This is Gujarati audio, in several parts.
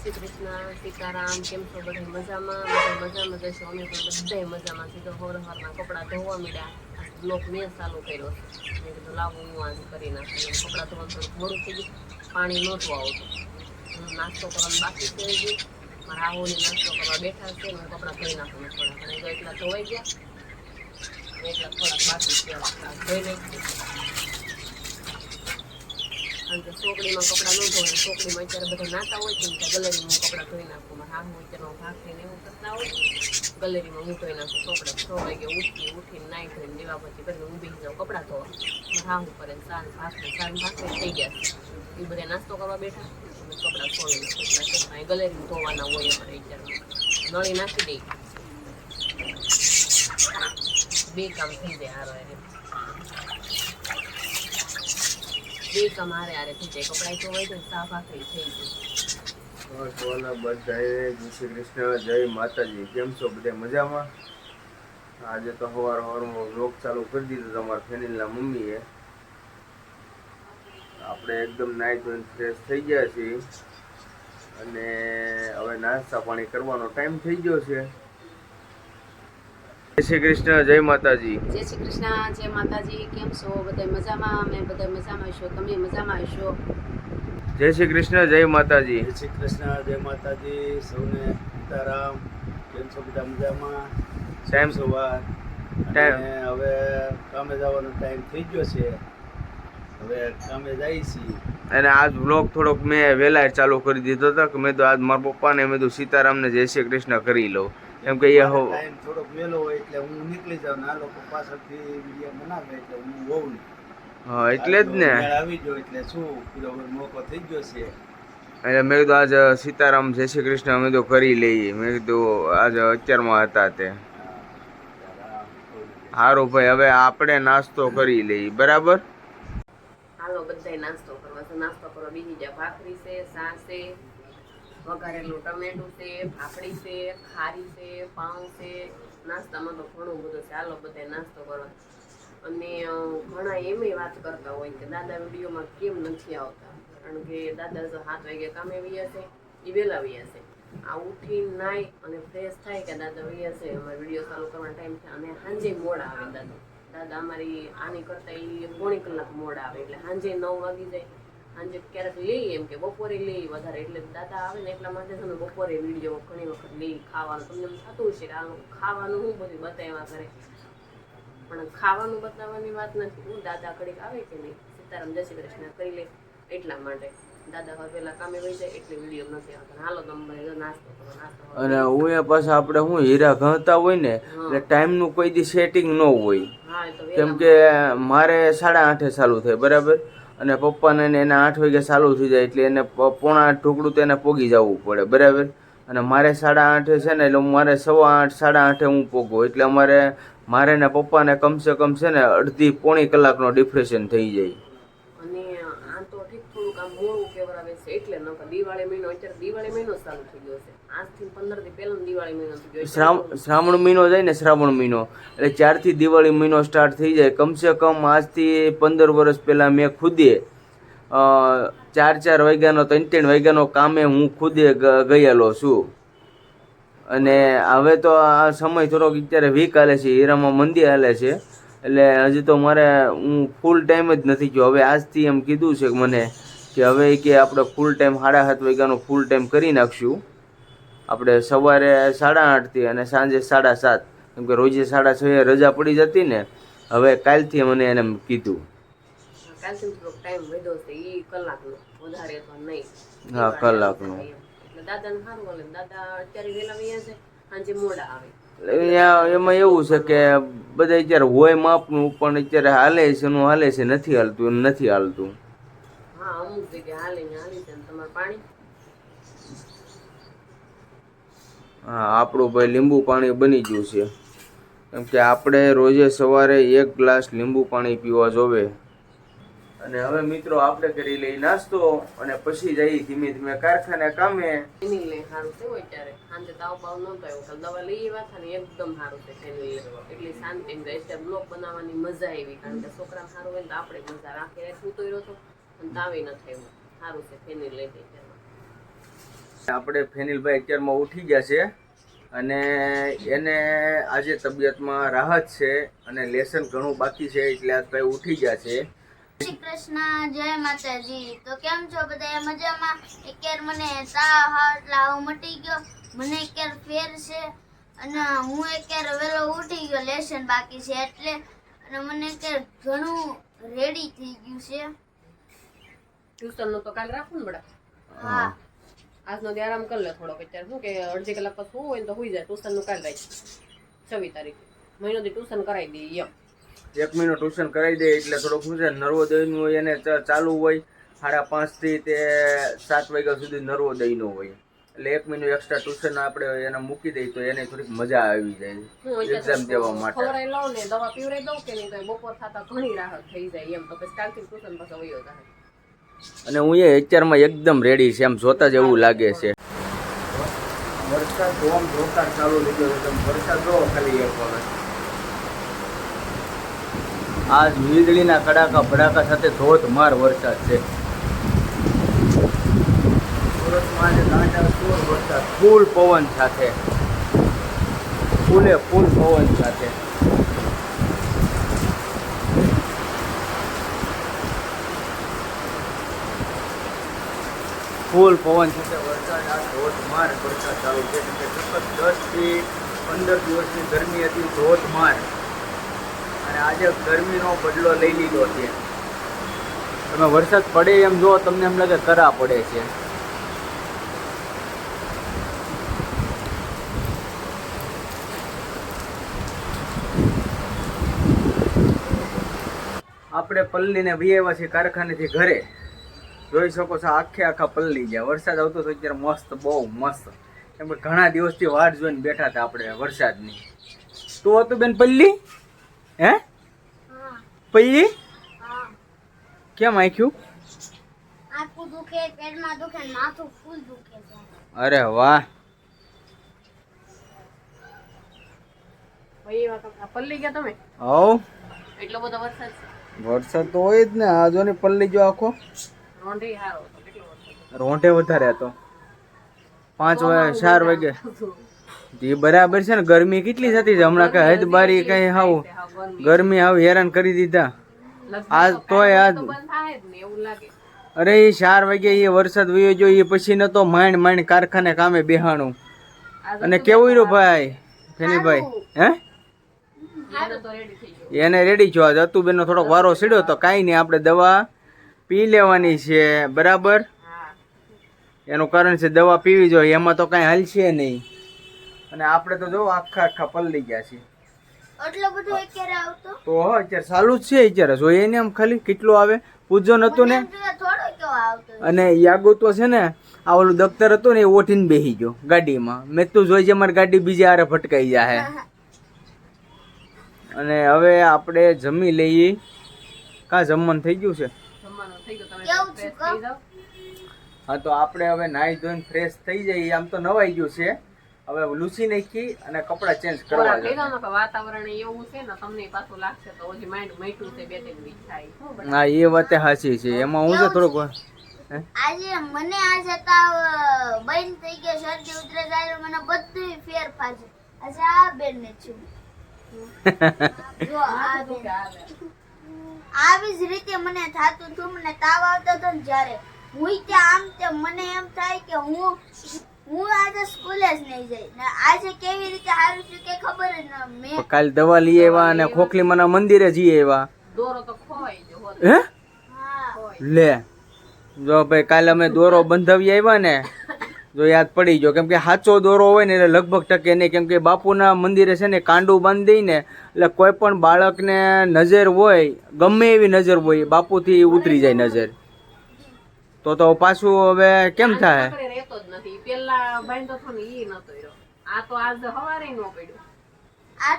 શ્રી કૃષ્ણ સીતારામ કેમ છો? બધા મજામાં? બધા મજામાં જશો. અમે પણ બધા મજામાં છે. તો હવારના કપડાં ધોવા મળ્યા. બ્લોક મેં ચાલુ કર્યો છે. મેં કીધું લાવું હું આજ કરી નાખું. કપડાં ધોવાનું થોડું મોડું થઈ ગયું, પાણી નહોતું આવતું. નાસ્તો કરવાનું બાકી છે. હજી મારા આહોને નાસ્તો કરવા બેઠા છે. હું કપડાં ધોઈ નાખું થોડા ઘણા. એટલા ધોવાઈ ગયા, એટલા થોડાક બાકી છે. ધોઈ નાખી. કારણ કે ચોકડીમાં કપડાં ન ધોવાય. ચોકડીમાં અત્યારે બધા નાતા હોય છે, ગલેરીમાં હું કપડાં ધોઈ નાખું. મારા હાથ અત્યારે ભાખરીને એવું કરતા હોય, ગલેરીમાં હું ધોઈ નાખું કપડાં. 6 વાગે ઉઠીને નાઈ ધોઈને દીવાબત્તી કરીને ઊભી જાઉં કપડાં ધોવા. મારા હાથ કરે ભાખરી થઈ ગયા છે. એ બધા નાસ્તો કરવા બેઠા, કપડાં ધોઈ નાખું. ગલેરીમાં ધોવાના હોય અમારે અત્યારે. નળી નાખી દઈ, બે કામ થઈ જાય. બે કામ હારે થઈ જાય. કપડાં ધોવાઈ જાય, ચા ભાખરી થઈ જાય. બધાએ જય શ્રી કૃષ્ણ, જય માતાજી. કેમ છો? બધા મજામાં? આજે તો સવારમાં વ્લોગ ચાલુ કરી દીધું તમારા ફેનિલના મમ્મીએ. આપણે એકદમ નાહી ધોઈને ફ્રેશ થઈ ગયા છીએ અને હવે નાસ્તા પાણી કરવાનો ટાઈમ થઈ ગયો છે. જય શ્રી કૃષ્ણ, જય માતાજી. જય શ્રી કૃષ્ણ, જય માતાજી. કેમ છો? બધા મજામાં? અમે બધા મજામાં હશો. તમે મજામાં હશો? જય શ્રી કૃષ્ણ, જય માતાજી. જય શ્રી કૃષ્ણ, જય માતાજી. સૌને સીતારામ. કેમ છો? બધા મજામાં? ટાઈમ સવાર અને હવે કામે જવાનો ટાઈમ થઈ ગયો છે. હવે કામે જઈએ છીએ. અને આજ વ્લોગ થોડોક મેં વહેલા ચાલુ કરી દીધો હતો કે મેં તો આજ મારા પપ્પાને મેં તો સીતારામને જય શ્રી કૃષ્ણ કરી લઉં. કેમ કે એ ટાઈમ થોડોક વહેલો હોય એટલે હું નીકળી જાઉં ને આ લોકો પાછળથી વિડીયો બનાવે એટલે હું હોઉં નહીં. હા એટલે જ ને આવી ગયો એટલે શું પૂરો મોકો થઈ ગયો છે. એટલે મેં કીધું આજ સીતારામ જય શ્રી કૃષ્ણ અમે તો કરી લઈએ. મેં કીધું આજ અત્યારમાં હતા તે સારું ભાઈ. હવે આપણે નાસ્તો કરી લઈએ, બરાબર? હાલો બધાય નાસ્તો કરવા છે. નાસ્તો કરવા બીજી જાય. ભાખરી છે, સા છે, વઘારેલું ટમેટું છે, ભાખરી છે, ખારી છે, પાઉં છે. નાસ્તામાં તો ઘણું બધું છે. હાલો બધાય નાસ્તો કરવા. અને ઘણા એમય વાત કરતા હોય કે દાદા વિડીયોમાં કેમ નથી આવતા. કારણ કે દાદા જો 7 વાગે કામે વ્યા છે, એ વહેલા વ્યા છે. આ ઉઠીને નાઈ અને ફ્રેશ થાય કે દાદા વ્યા છે, અમારે વિડીયો ચાલુ કરવાનો ટાઈમ થાય. અને સાંજે મોડા આવે દાદા અમારી આની કરતા એ 1.5 કલાક મોડા આવે. એટલે સાંજે 9 વાગી જાય. સાંજે ક્યારેક લઈએ એમ કે બપોરે લઈએ વધારે. એટલે દાદા આવે ને એટલા માટે તમે બપોરે વિડીયો ઘણી વખત લઈ ખાવાનું. તમને એમ થતું હશે કે આ ખાવાનું હું બધું બતાવ્યા કરે, પણ ખાવાનું બતાવવાની વાત નથી. હું દાદા ઘડીક આવે કે નહીં, સીતારામ જય શ્રી કૃષ્ણ કરી લે એટલા માટે. દાદા હવે પેલા કામે વહી જાય એટલે વિડીયો નથી આવતા. હાલો તમે નાસ્તો કરો. નાસ્તો અને હું એ પાછા આપણે હું હીરા ગણતા હોય ને એટલે ટાઈમનું કોઈ દી સેટિંગ ન હોય. કેમ કે મારે 8:30 ચાલુ થાય, બરાબર? અને પપ્પાને એના 8 વાગે ચાલુ થઈ જાય એટલે એને 7:45 ઢોકળું તો એને પોગી જવું પડે, બરાબર? અને મારે 8:30 છે ને એટલે મારે 8:15 8:30 હું પોગું. એટલે મારે ને પપ્પાને કમસે કમ છે ને અડધી પોણી કલાકનો ડિફ્રેશન થઈ જાય. અને આ તો ઠીક થોડુંક આમ મોડું કેવડાવે છે એટલે ન દિવાળી મહિનો. અત્યારે દિવાળી મહિનો ચાલુ થઈ ગયો છે. આજથી 15 દી પહેલા દિવાળી મહિનો થઈ ગયો. શ્રાવણ મહિનો જાય ને, શ્રાવણ મહિનો એટલે 4 થી દિવાળી મહિનો સ્ટાર્ટ થઈ જાય. કમસે કમ આજથી 15 વર્ષ પહેલા મેં ખુદે 4 વાગ્યાનો 3 વાગ્યાનો કામે હું ખુદે ગયેલો છું. અને હવે તો આ સમય થોડોક અત્યારે વીક હાલે છે, હીરામાં મંદી હાલે છે. એટલે હજી તો હું ફૂલ ટાઈમ જ નથી ગયો. હવે આજથી એમ કીધું છે મને કે હવે કે આપણે ફૂલ ટાઈમ 7:30 વાગ્યાનો ફૂલ ટાઈમ કરી નાખશું. આપણે સવારે 8:30 થી અને સાંજે 7:30. કેમ કે રોજે 6:30 રજા પડી જતી ને, હવે કાલથી મને એને કીધું. કાલથી થોડોક ટાઈમ વધ્યો છે, એ કલાકનો વધારે તો નહીં. હા, કલાકનો. એટલે દાદાને સારું હાલે. દાદા અત્યારે વહેલા વયા છે, સાંજે મોડા આવે. એમાં એવું છે કે બધા અત્યારે હોય માપનું, પણ અત્યારે હાલે છે એનું હાલે છે, નથી હાલતું એનું નથી હાલતું. હા, અમુક જગ્યાએ હાલી છે. તમારે પાણી? હા, આપણું ભાઈ લીંબુ પાણી બની ગયું છે. કેમ કે આપણે રોજે સવારે 1 ગ્લાસ લીંબુ પાણી પીવા જોવે. અને હવે મિત્રો આપણે કરી લઈ નાસ્તો અને પછી જઈએ ધીમે ધીમે કારખાને કામે. સારું છે અત્યારે સાંજે તાવ બાવ નતો આવ્યો. દવા લઈ આવ્યા હતા ને એકદમ સારું છે. એટલી શાંતિ રહેશે. બ્લોગ બનાવવાની મજા આવી. કારણ કે છોકરા સારું હોય તો આપણે મજા રાખી. સૂતો રહ્યો હતો અને તાવે ન થયો. સારું છે ફેનિલ લઈ ગઈ. આપણે ફેનિલભાઈ અત્યારમાં ઉઠી ગયા છે અને એને આજે તબિયતમાં રાહત છે અને લેસન ઘણું બાકી છે એટલે આજ ભાઈ ઉઠી ગયા છે. શ્રી કૃષ્ણ, જય માતાજી. તો કેમ છો બધા? મજામાં? અત્યારે મને તાવ હાવ મટી ગયો, મને અત્યારે ફેર છે અને હું અત્યારે વહેલો ઉઠી ગયો, લેસન બાકી છે એટલે, અને મને અત્યારે ઘણું રેડી થઈ ગયું છે. ટ્યુશન નું તો કાલ રાખવું ને બડા. હા, આજનો દી આરામ કરી લે થોડોક. અત્યારે શું કે અડધી કલાક પછી શું હોય ને તો સુઈ જાય. ટ્યુશન નું કાલ રાખ 26 તારીખે મહિનો દી ટ્યુશન કરાવી દઈએ એમ. 1 મહિનો ટ્યુશન કરાવી દે એટલે થોડોક શું છે નર્વોદયનું હોય એને ચાલુ હોય 5:30 થી તે 7 વાગ્યા સુધી નર્વોદયનું હોય એટલે 1 મહિનો એક્સ્ટ્રા ટ્યુશન આપણે એને મૂકી દઈએ તો એને થોડીક મજા આવી જાય એક્ઝામ દેવા માટે. ખવડાવી લઉં ને દવા પીવડાવી દઉં કે નહીં તો બપોર થતા ઘણી રાહત થઈ જાય એમ. તો પછી કાલથી ટ્યુશન પાછો વયો જાય. અને હું એ અત્યારમાં એકદમ રેડી છે, એમ જોતા જ એવું લાગે છે. વરસાદ જોરદાર ચાલુ લીધો છે, તમે વરસાદ જોવો ખાલી એક વખત. આજ વીજળીના કડાકા ભડાકા સાથે ધોધમાર વરસાદ છે. સુરતમાં આજે કાંટાસૂર વરસાદ, ફૂલ પવન સાથે, ફૂલે ફૂલ પવન સાથે. ફૂલ પવન સાથે વરસાદ, આ ધોધમાર વરસાદ ચાલુ છે. કેમ કે સતત 10 થી 15 દિવસની ગરમી હતી ધોધમાર, અને આજે ગરમીનો બદલો લઈ લીધો છે. તમે વરસાદ પડે એમ જો તમને એમ લાગે કરા પડે છે. આપણે પલ્લીને વિયેવા છીએ કારખાનેથી ઘરે. જોઈ શકો છો આખા પલ્લી ગયા. વરસાદ આવતો તો અત્યારે મસ્ત, બહુ મસ્ત. કેમ કે ઘણા દિવસથી વાટ જોઈને બેઠા હતા આપણે વરસાદની. તું હતું બેન પલ્લી? હે પલ્લી કેમ આખ્યું? આખું દુખે, પેટમાં દુખે, માથું ફૂલ દુખે છે. અરે વાહ, ભાઈ એ વાત પલ્લી ગયા તમે? હવ એટલો બધો વરસાદ છે. વરસાદ તો હોય જ ને. આ જો ને પલ્લી જો આખો રોંઢે હારો હતો. કેટલો વરસાદ? રોંઢે વધારે હતો. 5 વાગે 4 વાગે એ બરાબર છે ને. ગરમી કેટલી થતી છે હમણાં, કઈ હદ બારી કઈ હાવ ગરમી હાવ હેરાન કરી દીધા. આજ તોય આજ બંધ થાય જ ને એવું લાગે. અરે એ 4 વાગે એ વરસાદ વયો ગયો એ પછી નતો માંડ કારખાને કામે બેહાણું. અને કેવું રહ્યું ભાઈ ફેનીભાઈ? હે એને તો રેડી થઈ ગયો. એને રેડી છો. આજ અતુબેનનો થોડોક વારો સીડ્યો તો કાંઈ નહીં, આપણે દવા પી લેવાની છે બરાબર. હા, એનું કારણ છે દવા પીવી જોઈએ, એમાં તો કાંઈ હાલશે નહીં. અને આપણે તો જો આખા પલળી ગયા છીએ. એટલો બધો અત્યારે આવતો તો અત્યારે ચાલુ જ છે. અત્યારે જોઈએ ને આમ ખાલી કેટલું આવે. પૂજો નતું ને, થોડો કેવો આવતો. અને યાગો તો છે ને આ ઓલું દફતર હતું ને એ ઓઠીને બેસી ગયો ગાડીમાં. મેં તું જોઈ છે મારી ગાડી બીજી હારે ભટકાઈ જાય. અને હવે આપણે જમી લઈએ. કાં જમવાનું થઈ ગયું છે? જમવાનું થઈ ગયું. તમે કેવું ફ્રેશ છું થઈ જાઓ. હા તો આપણે હવે નાહી ધોઈને ફ્રેશ થઈ જઈએ. આમ તો નવાઈ ગયું છે. હવે લૂસી નાખી અને કપડાં ચેન્જ કરવા ખોરાક છે. લીધો ને કે વાતાવરણ એવું છે ને તમને પાછું લાગશે તો હજી માઇન્ડ મટ્યું છે 2-3 વીક થાય. શું બધા? હા એ વાતે સાચી છે. એમાં હું છે થોડુંક આજે આજે તાવ બંધ થઈ ગયો, શરદી ઉધરસ આવ્યો, મને બધું ફેરફાર છે. આજે આ બેન ને છું. જો આ બેન. આવી જ રીતે મને થાતું હતું. મને તાવ આવતો હતો ને જ્યારે હું ત્યાં આમ તેમ મને એમ થાય કે હું આજે સ્કૂલે જ નહીં જઈ. ને આજે કેવી રીતે હારું છું કે ખબર જ ન. મેં કાલે દવા લઈ આવ્યા અને ખોખલીમાના મંદિરે જઈ આવ્યા. દોરો તો ખોવાઈ ગયો હોત. હે હા લે જો ભાઈ કાલે અમે દોરો બંધાવી આવ્યા ને જો યાદ પડી ગયો. કેમ કે સાચો દોરો હોય ને એટલે લગભગ ટકે નહીં. કેમ કે બાપુના મંદિરે છે ને કાંડું બાંધી દઈ ને એટલે કોઈ પણ બાળકને નજર હોય, ગમે એવી નજર હોય, બાપુથી ઉતરી જાય નજર. તો પાછું હવે કેમ થાય? પકડે રહેતો જ નથી. પેલા બાંધો હતો ને ઈ નતો રહ્યો. આ તો આજ હવારે નો પડ્યો. આ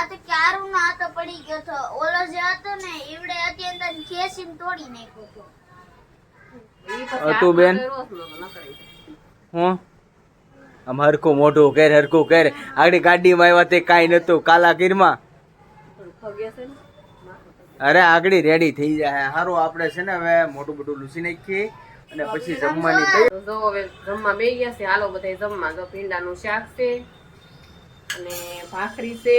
તો ક્યારું નો આ તો પડી ગયો તો. ઓલો જે હતો ને ઈવડે હતી અંદર ખેંચીને તોડી નાખ્યો હતો. ઈ પછી હતું બેન? હાથમાં પહેરવો જ નતો, નકર ઈ. હું આમ હરખું મોઢું કર, હરખું કર. આગળ ગાડીમાં આવ્યા તે કાંઈ નતું. કાલા કીરમાં થોડું ખગે છે ને. અરે આગળ રેડી થઈ જાય. સારું આપણે છે ને હવે મોટું બધું લૂસી નાખીએ અને પછી જમવાની તૈયારી. તો જો હવે જમવા બેસી ગયા છે. હાલો બધા જમવા. જો ભીંડાનું શાક છે અને ભાખરી છે.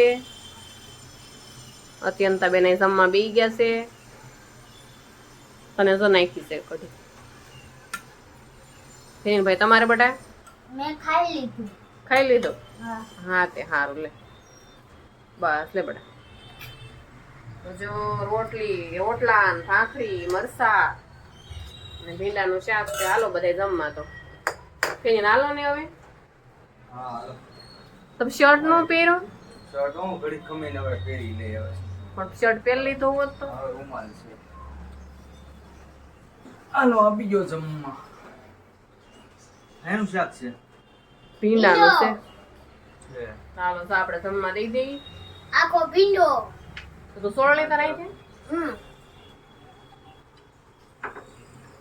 અત્યંતા બેન જમવા બેસી ગયા છે. તને જો નાખી છે કઢી. ભાઈ તમારે બટા મેં ખાઈ લીધું. ખાઈ લીધો? હા. હા તે સારું લે. બસ લે બટા. જો રોટલા ને ભાખરી મરસા અને ભીંડાનું શાક છે. હાલો બધા જમવા. તો ફેરીને હાલો ને હવે. હા હાલો. તમે શર્ટ નો પહેરો? શર્ટ હું ઘડી ખમીને હવે પહેરી લઈ હવે. પણ શર્ટ પહેરી લીધો હોત તો. હવે રૂમાલ છે. હાલો આપી ગયો જમવા. એનું શાક છે. ભીંડાનું છે. છે. હાલો તો આપણે જમવા દઈ દઈએ. આખો ભીંડો. તો સોળ લેતા રહી છે. હમ.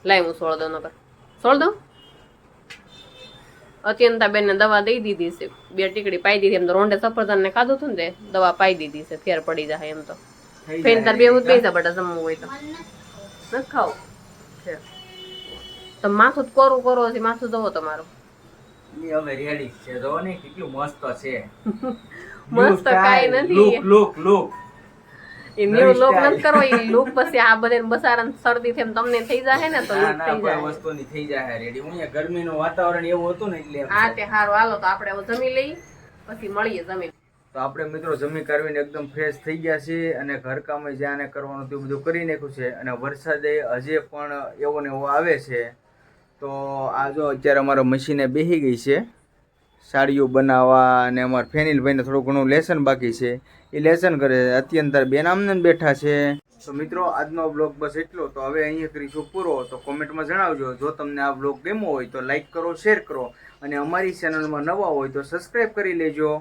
લાય હું સોળ દઉં નકર. સોળ દઉં. અત્યંતા બેન ને દવા દઈ દીધી છે. 2 ટીકડી પાઈ દીધી. એમ તો રોંઢે સફરજન ને ખાધું હતું ને તે દવા પાઈ દીધી છે. ફેર પડી જાય એમ તો. ફેન તાર બે ઉત બેસા બટા જમવું હોય તો. મને ન ખાવ. તો માથું કોરું કરો છે. માથું જોવો તમારું. ઈ હવે રેડી છે. જો ને કેટલું મસ્ત છે. મસ્ત કાઈ નથી. લુક એ ન્યુ લોક નથી કરવો. એ લુક પછી આ બધાને બસારા શરદી થઈને તમને થઈ જાય ને તો લુક થઈ જાય. વસ્તુની થઈ જાય રેડી. અહીંયા ગરમીનું વાતાવરણ એવું હતું ને એટલે હા તે હારું. હાલો તો આપણે હવે જમી લઈ પછી મળીએ જમી. તો આપણે મિત્રો જમી કરવીને એકદમ ફ્રેશ થઈ ગયા છીએ અને ઘરકામે જ્યાં કરવાનું તે બધું કરી નાખ્યું છે. અને વરસાદે હજે પણ એવો ને એવો આવે છે. તો આ જો અત્યારે અમારા મશીને બેસી ગઈ છે સાડીઓ બનાવવા. અને અમારા ફેનિલભાઈને થોડું ઘણું લેસન બાકી છે. એ લેસન કરે છે. અત્યંત બેન આમને બેઠા છે. તો મિત્રો આજનો બ્લોગ બસ એટલો. તો હવે અહીંયા કરીશું પૂરો. તો કોમેન્ટમાં જણાવજો. જો તમને આ બ્લોગ ગમ્યો હોય તો લાઈક કરો, શેર કરો અને અમારી ચેનલમાં નવા હોય તો સબસ્ક્રાઈબ કરી લેજો.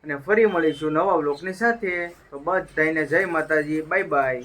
અને ફરી મળીશું નવા બ્લોગની સાથે. તો બધાને જય માતાજી. Bye bye.